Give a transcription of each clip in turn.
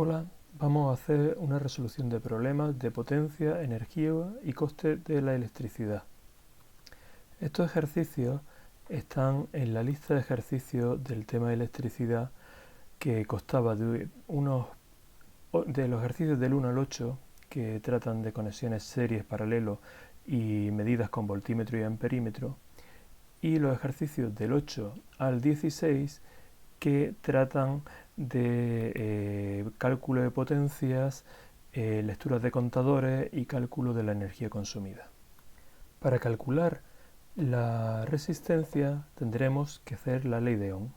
Hola, vamos a hacer una resolución de problemas de potencia, energía y coste de la electricidad. Estos ejercicios están en la lista de ejercicios del tema de electricidad que constaba de los ejercicios del 1 al 8 que tratan de conexiones series, paralelos y medidas con voltímetro y amperímetro, y los ejercicios del 8 al 16 que tratan de cálculo de potencias, lecturas de contadores y cálculo de la energía consumida. Para calcular la resistencia tendremos que hacer la ley de Ohm.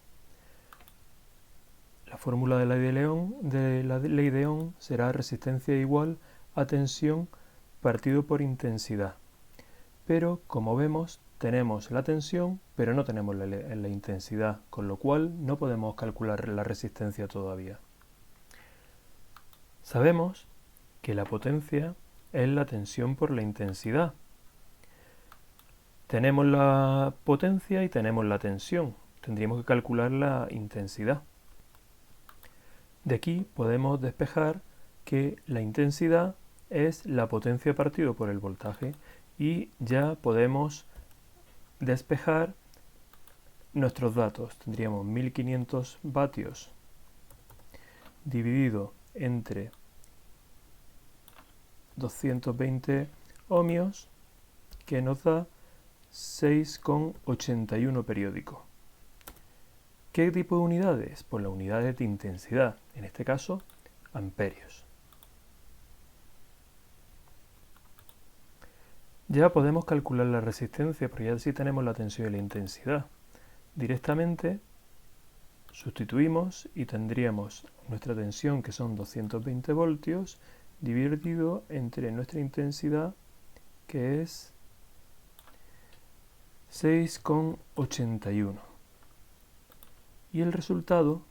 La fórmula de la ley de Ohm será resistencia igual a tensión partido por intensidad. Pero como vemos, tenemos la tensión, pero no tenemos la intensidad, con lo cual no podemos calcular la resistencia todavía. Sabemos que la potencia es la tensión por la intensidad. Tenemos la potencia y tenemos la tensión. Tendríamos que calcular la intensidad. De aquí podemos despejar que la intensidad es la potencia partido por el voltaje y ya podemos despejar nuestros datos. Tendríamos 1500 vatios dividido entre 220 ohmios, que nos da 6,81 periódico. ¿Qué tipo de unidades? Pues las unidades de intensidad, en este caso amperios. Ya podemos calcular la resistencia, porque ya sí tenemos la tensión y la intensidad. Directamente sustituimos y tendríamos nuestra tensión, que son 220 voltios, dividido entre nuestra intensidad, que es 6,81. Y el resultado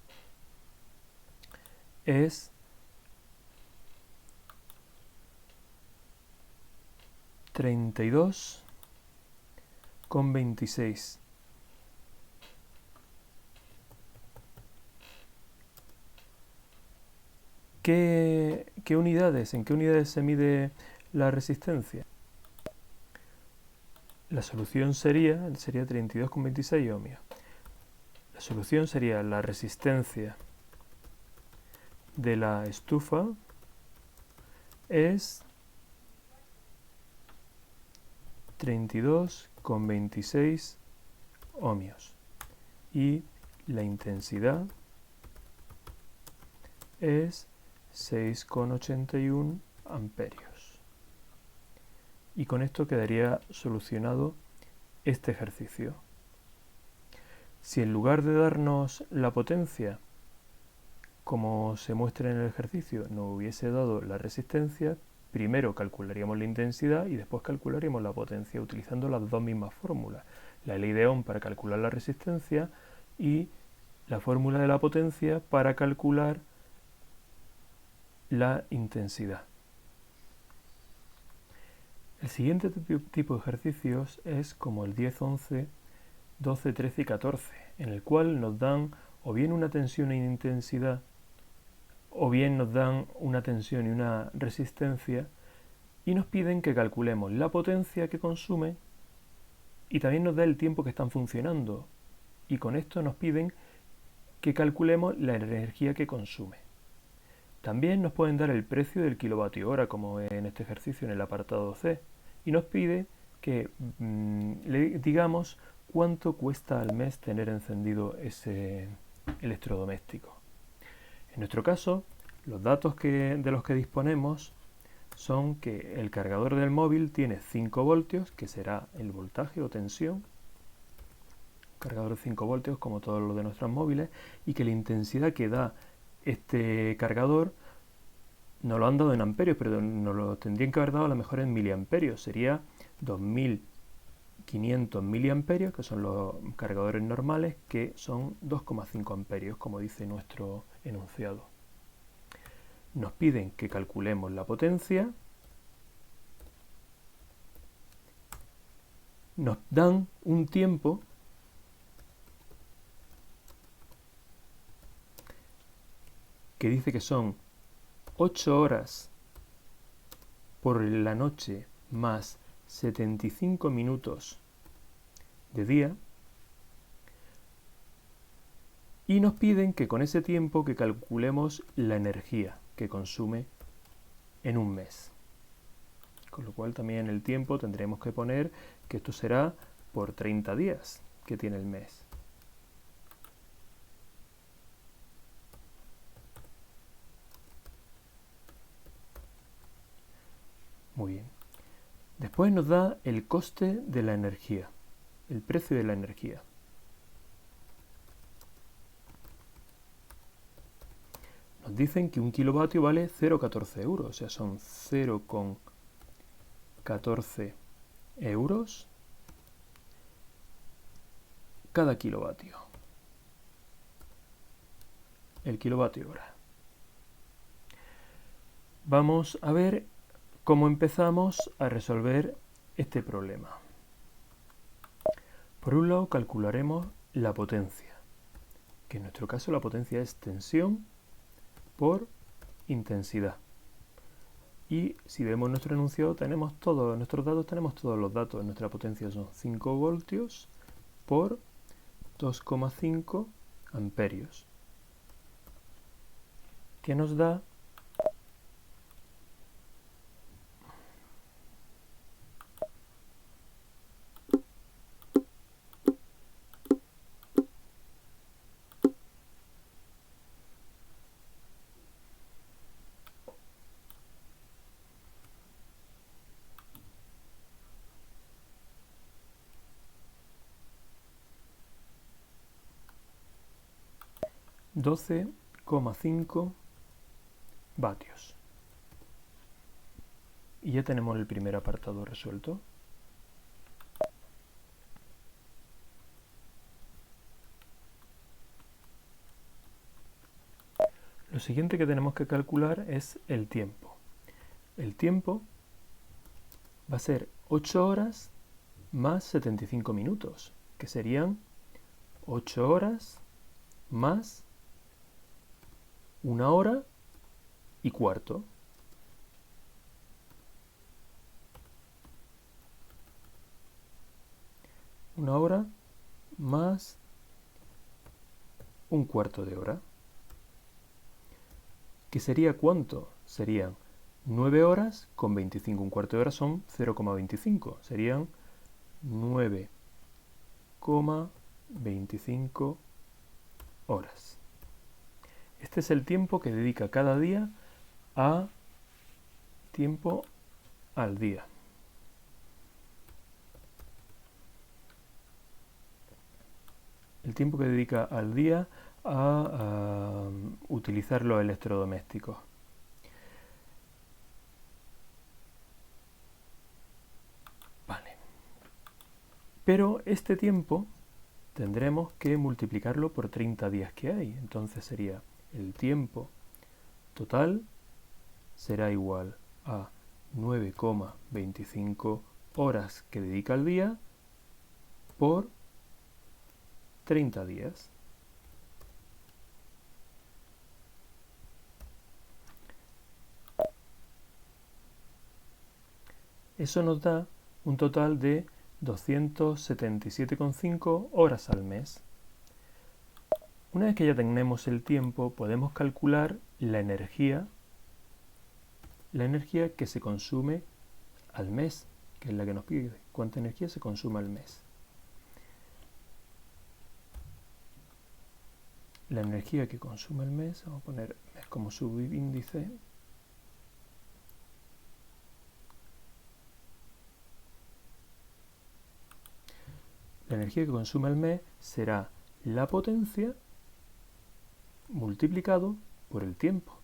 es 32,26. ¿Qué unidades? ¿En qué unidades se mide la resistencia? La solución sería 32,26 ohmios. La solución sería la resistencia de la estufa es 32,26 ohmios y la intensidad es 6,81 amperios. Y con esto quedaría solucionado este ejercicio. Si en lugar de darnos la potencia, como se muestra en el ejercicio, nos hubiese dado la resistencia, primero calcularíamos la intensidad y después calcularíamos la potencia utilizando las dos mismas fórmulas. La ley de Ohm para calcular la resistencia y la fórmula de la potencia para calcular la intensidad. El siguiente tipo de ejercicios es como el 10, 11, 12, 13 y 14, en el cual nos dan o bien una tensión e intensidad, o bien nos dan una tensión y una resistencia, y nos piden que calculemos la potencia que consume y también nos da el tiempo que están funcionando. Y con esto nos piden que calculemos la energía que consume. También nos pueden dar el precio del kilovatio hora, como en este ejercicio en el apartado C, y nos pide que le digamos cuánto cuesta al mes tener encendido ese electrodoméstico. En nuestro caso, los datos de los que disponemos son que el cargador del móvil tiene 5 voltios, que será el voltaje o tensión, cargador de 5 voltios como todos los de nuestros móviles, y que la intensidad que da este cargador nos lo han dado en amperios, pero nos lo tendrían que haber dado a lo mejor en miliamperios. Sería 2500 miliamperios, que son los cargadores normales, que son 2,5 amperios, como dice nuestro enunciado. Nos piden que calculemos la potencia, nos dan un tiempo que dice que son 8 horas por la noche más 75 minutos de día, y nos piden que con ese tiempo que calculemos la energía que consume en un mes. Con lo cual también en el tiempo tendremos que poner que esto será por 30 días que tiene el mes. Muy bien. Después nos da el coste de la energía, el precio de la energía. Nos dicen que un kilovatio vale 0,14 euros, o sea, son 0,14 euros cada kilovatio. El kilovatio hora. Vamos a ver cómo empezamos a resolver este problema. Por un lado calcularemos la potencia, que en nuestro caso la potencia es tensión por intensidad. Y si vemos nuestro enunciado tenemos todos nuestros datos, tenemos todos los datos. Nuestra potencia son 5 voltios por 2,5 amperios, que nos da 12,5 vatios. Y ya tenemos el primer apartado resuelto. Lo siguiente que tenemos que calcular es el tiempo. El tiempo va a ser 8 horas más 75 minutos, que serían 8 horas más 1 hora y cuarto. Una hora más un cuarto de hora. ¿Que sería cuánto? Serían 9 horas con 25. Un cuarto de hora son 0,25. Serían 9,25 horas. Este es el tiempo que dedica cada día a tiempo al día. El tiempo que dedica al día a utilizar los electrodomésticos. Vale. Pero este tiempo tendremos que multiplicarlo por 30 días que hay. Entonces sería el tiempo total será igual a 9,25 horas que dedica al día por 30 días. Eso nos da un total de 277,5 horas al mes. Una vez que ya tenemos el tiempo, podemos calcular la energía que se consume al mes, que es la que nos pide, cuánta energía se consume al mes. La energía que consume el mes, vamos a poner mes como subíndice. La energía que consume el mes será la potencia multiplicado por el tiempo.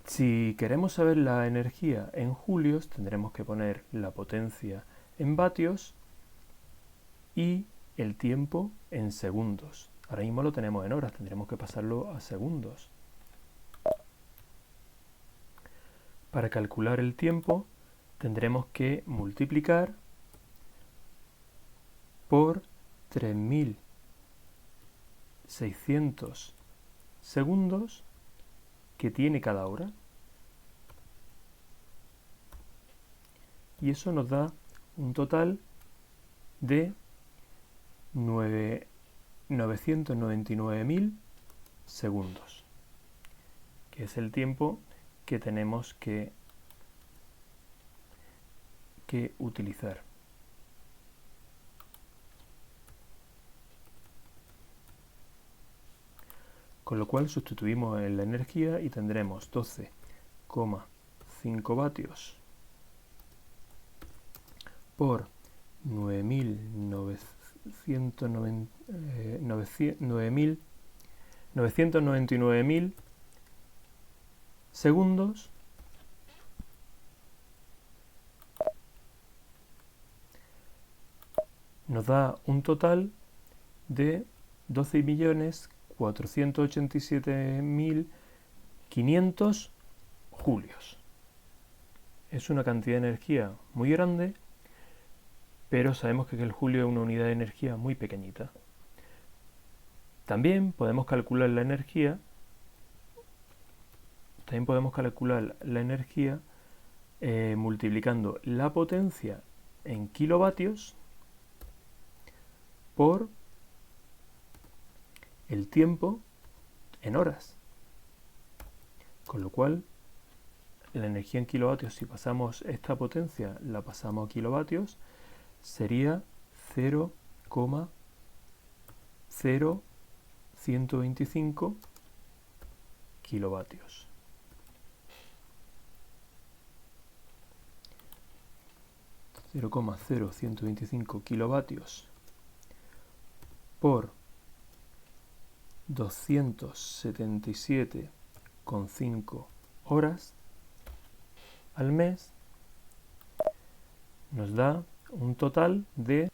Si queremos saber la energía en julios, tendremos que poner la potencia en vatios y el tiempo en segundos. Ahora mismo lo tenemos en horas, tendremos que pasarlo a segundos. Para calcular el tiempo tendremos que multiplicar por 3000 600 segundos que tiene cada hora. Y eso nos da un total de 999.000 segundos, que es el tiempo que tenemos que utilizar. Con lo cual sustituimos en la energía y tendremos 12,5 vatios por 999.000 segundos nos da un total de 12.487.500 julios. Es una cantidad de energía muy grande, pero sabemos que el julio es una unidad de energía muy pequeñita. También podemos calcular la energía multiplicando la potencia en kilovatios por el tiempo en horas. Con lo cual, la energía en kilovatios, si pasamos esta potencia, la pasamos a kilovatios, sería 0,0125 kilovatios. Por 277,5 horas al mes nos da un total de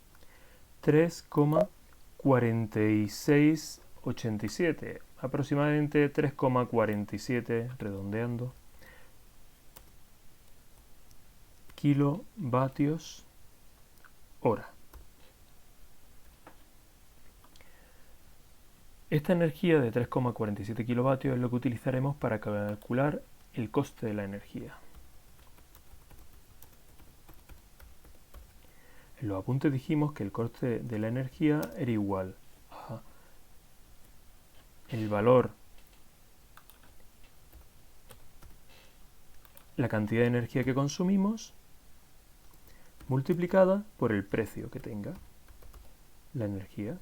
3,4687, aproximadamente 3,47, redondeando, kilovatios hora. Esta energía de 3,47 kilovatios es lo que utilizaremos para calcular el coste de la energía. En los apuntes dijimos que el coste de la energía era igual a el valor, la cantidad de energía que consumimos, multiplicada por el precio que tenga la energía.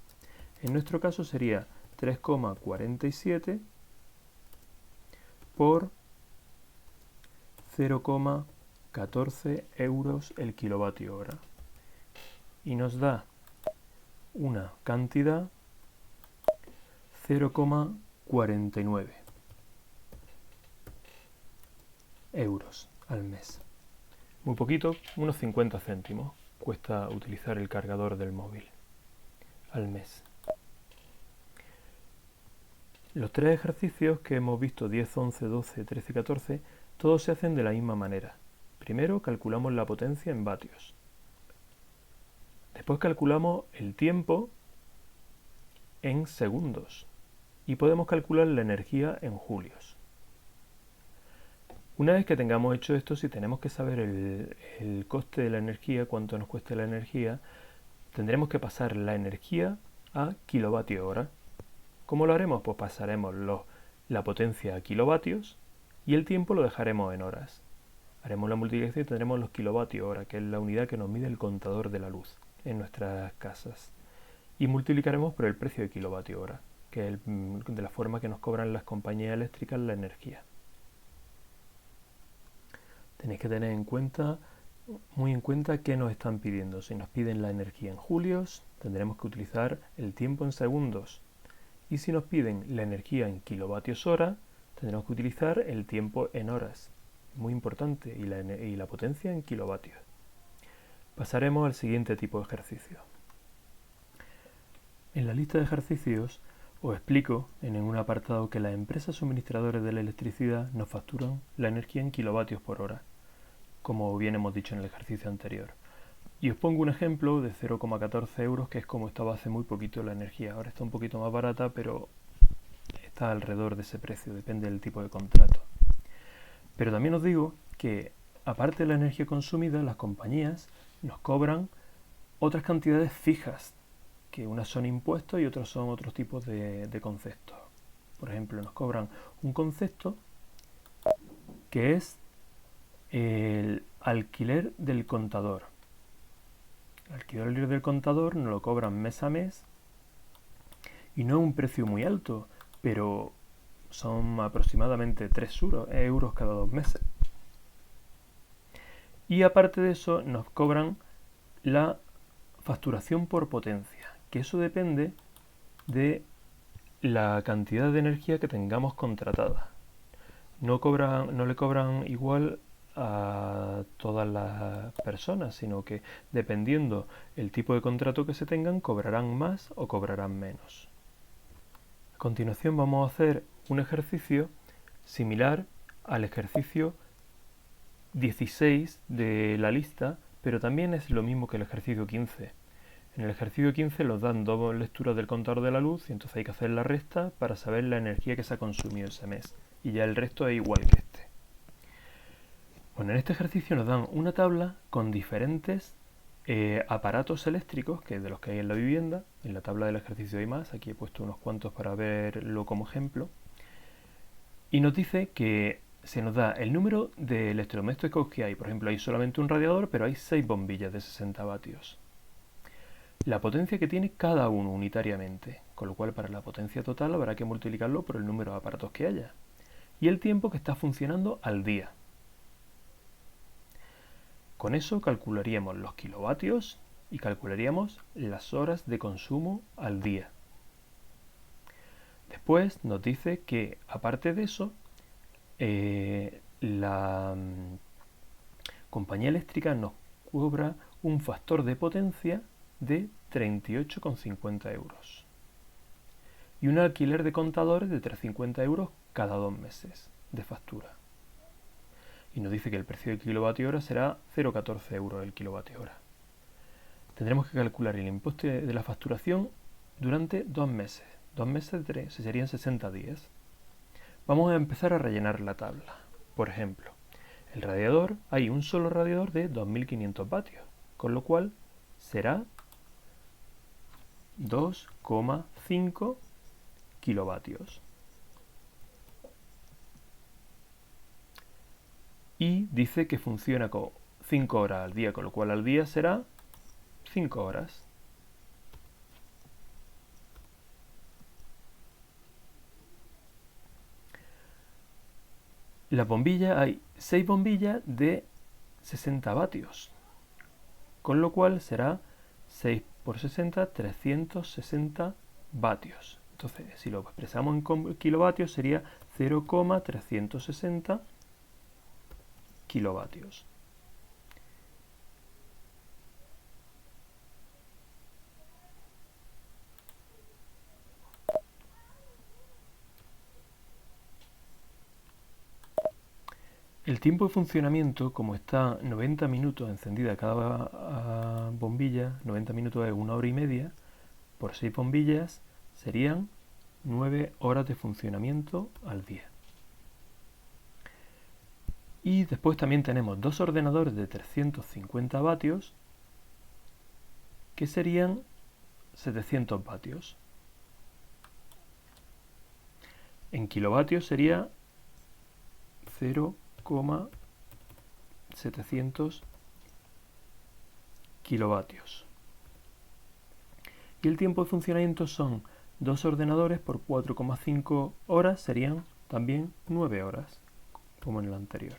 En nuestro caso sería 3,47 por 0,14 euros el kilovatio hora. Y nos da una cantidad 0,49 euros al mes. Muy poquito, unos 50 céntimos cuesta utilizar el cargador del móvil al mes. Los tres ejercicios que hemos visto, 10, 11, 12, 13 y 14, todos se hacen de la misma manera. Primero calculamos la potencia en vatios. Después calculamos el tiempo en segundos. Y podemos calcular la energía en julios. Una vez que tengamos hecho esto, si tenemos que saber el coste de la energía, cuánto nos cuesta la energía, tendremos que pasar la energía a kilovatio hora. ¿Cómo lo haremos? Pues pasaremos la potencia a kilovatios y el tiempo lo dejaremos en horas. Haremos la multiplicación y tendremos los kilovatios hora, que es la unidad que nos mide el contador de la luz en nuestras casas. Y multiplicaremos por el precio de kilovatio hora, que es de la forma que nos cobran las compañías eléctricas la energía. Tenéis que tener muy en cuenta qué nos están pidiendo. Si nos piden la energía en julios, tendremos que utilizar el tiempo en segundos. Y si nos piden la energía en kilovatios hora, tendremos que utilizar el tiempo en horas. Muy importante. Y la potencia en kilovatios. Pasaremos al siguiente tipo de ejercicio. En la lista de ejercicios os explico en un apartado que las empresas suministradoras de la electricidad nos facturan la energía en kilovatios por hora, como bien hemos dicho en el ejercicio anterior. Y os pongo un ejemplo de 0,14 euros, que es como estaba hace muy poquito la energía. Ahora está un poquito más barata, pero está alrededor de ese precio, depende del tipo de contrato. Pero también os digo que, aparte de la energía consumida, las compañías nos cobran otras cantidades fijas, que unas son impuestos y otros son otros tipos de conceptos. Por ejemplo, nos cobran un concepto que es el alquiler del contador. El alquiler del contador nos lo cobran mes a mes y no es un precio muy alto, pero son aproximadamente 3 euros cada 2 meses. Y aparte de eso nos cobran la facturación por potencia, que eso depende de la cantidad de energía que tengamos contratada. No le cobran igual a todas las personas, sino que dependiendo el tipo de contrato que se tengan, cobrarán más o cobrarán menos. A continuación vamos a hacer un ejercicio similar al ejercicio 16 de la lista, pero también es lo mismo que el ejercicio 15. En el ejercicio 15 nos dan dos lecturas del contador de la luz y entonces hay que hacer la resta para saber la energía que se ha consumido ese mes. Y ya el resto es igual que este. Bueno, en este ejercicio nos dan una tabla con diferentes aparatos eléctricos, que de los que hay en la vivienda. En la tabla del ejercicio hay más, aquí he puesto unos cuantos para verlo como ejemplo. Y nos dice que se nos da el número de electrodomésticos que hay. Por ejemplo, hay solamente un radiador, pero hay 6 bombillas de 60 vatios. La potencia que tiene cada uno unitariamente, con lo cual para la potencia total habrá que multiplicarlo por el número de aparatos que haya. Y el tiempo que está funcionando al día. Con eso calcularíamos los kilovatios y calcularíamos las horas de consumo al día. Después nos dice que, aparte de eso, la compañía eléctrica nos cobra un factor de potencia de 38,50 euros y un alquiler de contadores de 350 euros cada 2 meses de factura. Y nos dice que el precio del kilovatio hora será 0,14 euros el kilovatio hora. Tendremos que calcular el impuesto de la facturación durante 2 meses. 2 meses de 3, serían 60 días. Vamos a empezar a rellenar la tabla. Por ejemplo, el radiador, hay un solo radiador de 2500 vatios, con lo cual será 2,5 kilovatios. Y dice que funciona con 5 horas al día, con lo cual al día será 5 horas. La bombilla, hay 6 bombillas de 60 vatios, con lo cual será 6 por 60, 360 vatios. Entonces, si lo expresamos en kilovatios, sería 0,360 kilovatios. El tiempo de funcionamiento, como está 90 minutos encendida cada bombilla, 90 minutos es 1 hora y media, por 6 bombillas serían 9 horas de funcionamiento al día. Y después también tenemos dos ordenadores de 350 vatios, que serían 700 vatios. En kilovatios sería 0,700 kilovatios. Y el tiempo de funcionamiento son dos ordenadores por 4,5 horas, serían también 9 horas, como en el anterior.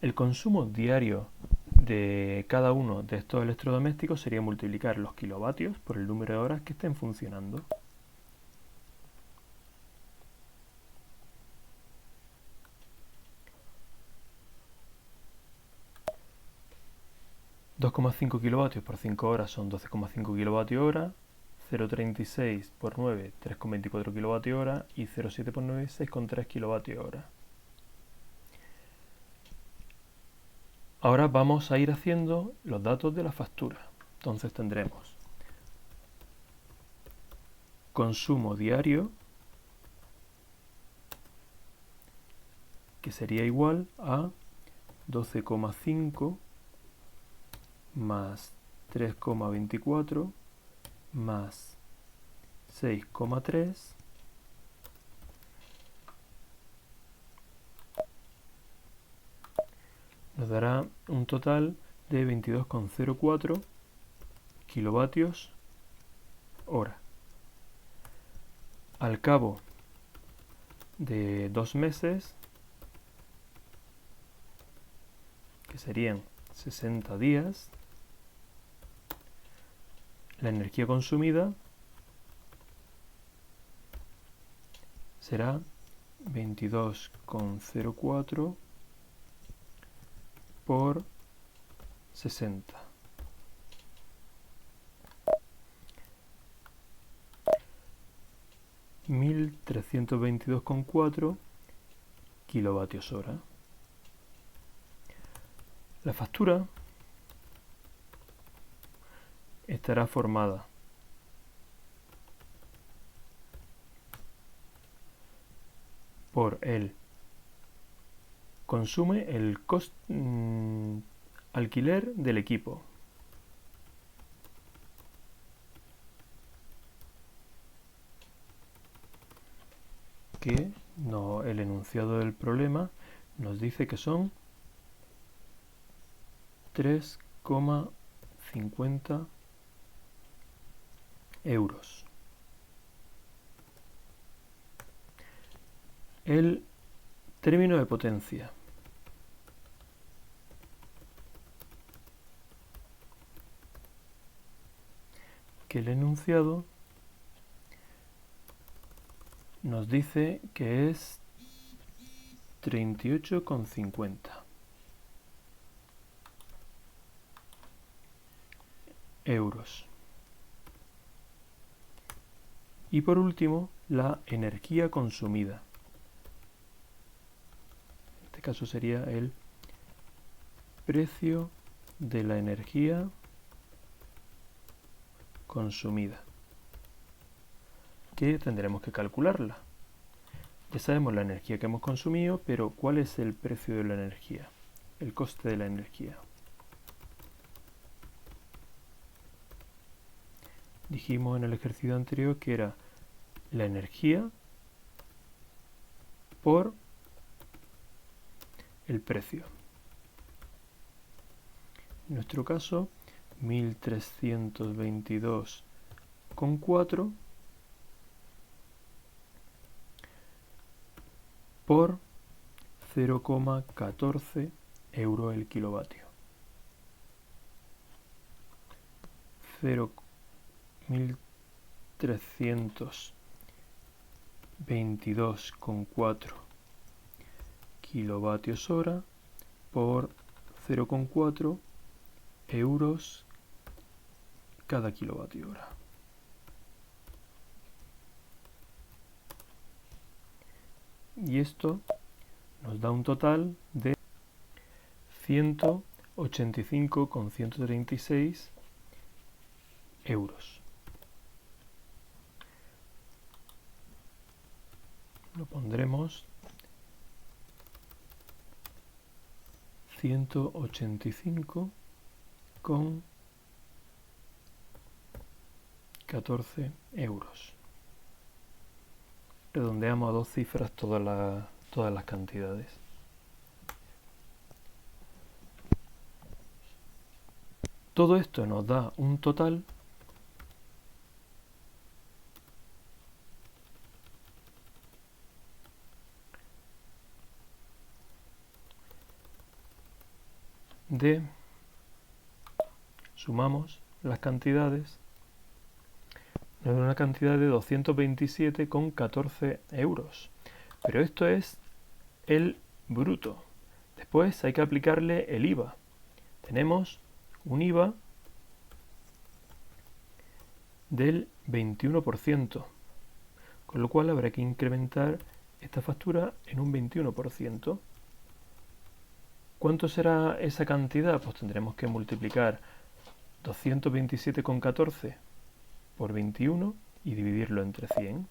El consumo diario de cada uno de estos electrodomésticos sería multiplicar los kilovatios por el número de horas que estén funcionando. ...2,5 kilovatios por 5 horas son 12,5 kilovatios hora... 0,36 por 9, 3,24 kilovatios hora... y 0,7 por 9, 6,3 kilovatios hora. Ahora vamos a ir haciendo los datos de la factura. Entonces tendremos consumo diario, que sería igual a 12,5 más 3,24 más 6,3 nos dará un total de 22,04 kilovatios hora. Al cabo de 2 meses, que serían 60 días, la energía consumida será 22,04 por 60. (1.322,4 kilovatios hora). La factura estará formada por el alquiler del equipo, que el enunciado del problema nos dice que son 3,50 euros. El término de potencia. Que el enunciado nos dice que es 38,50 euros. Y por último, la energía consumida. En este caso sería el precio de la energía consumida, que tendremos que calcularla. Ya sabemos la energía que hemos consumido, pero ¿cuál es el precio de la energía? El coste de la energía. Dijimos en el ejercicio anterior que era la energía por el precio. En nuestro caso, 1.322,4 por 0,14 euros el kilovatio. 1.322,4 kilovatios hora por 0,4 euros cada kilovatio hora. Y esto nos da un total de 185,136 euros. Lo pondremos 185,14 euros. Redondeamos a 2 cifras todas las cantidades. Todo esto nos da un total de, sumamos las cantidades, nos da una cantidad de 227,14 euros. Pero esto es el bruto. Después hay que aplicarle el IVA. Tenemos un IVA del 21%, con lo cual habrá que incrementar esta factura en un 21%. ¿Cuánto será esa cantidad? Pues tendremos que multiplicar 227,14 por 21 y dividirlo entre 100.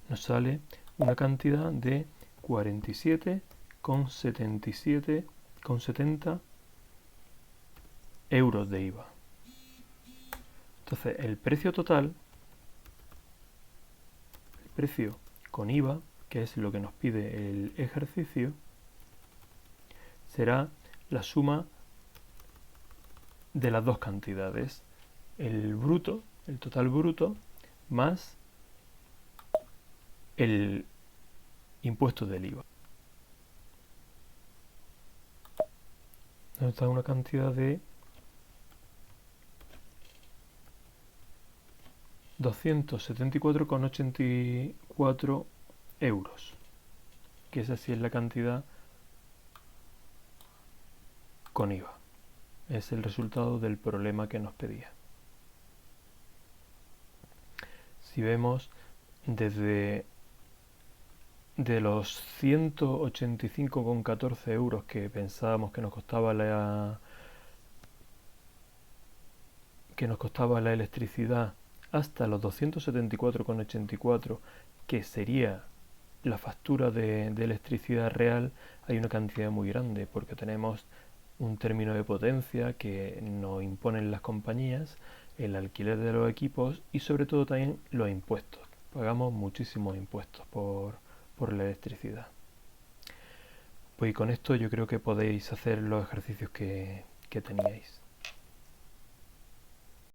Nos sale una cantidad de 47,70 euros de IVA. Entonces, el precio total, el precio con IVA, que es lo que nos pide el ejercicio, será la suma de las dos cantidades, el bruto, el total bruto, más el impuesto del IVA. Nos da una cantidad de 274,84 euros, que esa sí es la cantidad con IVA. Es el resultado del problema que nos pedía. Si vemos desde de los 185,14 euros que pensábamos que nos costaba la electricidad hasta los 274,84, que sería la factura de electricidad real, hay una cantidad muy grande, porque tenemos un término de potencia que nos imponen las compañías, el alquiler de los equipos y sobre todo también los impuestos. Pagamos muchísimos impuestos por la electricidad. Pues con esto yo creo que podéis hacer los ejercicios que teníais.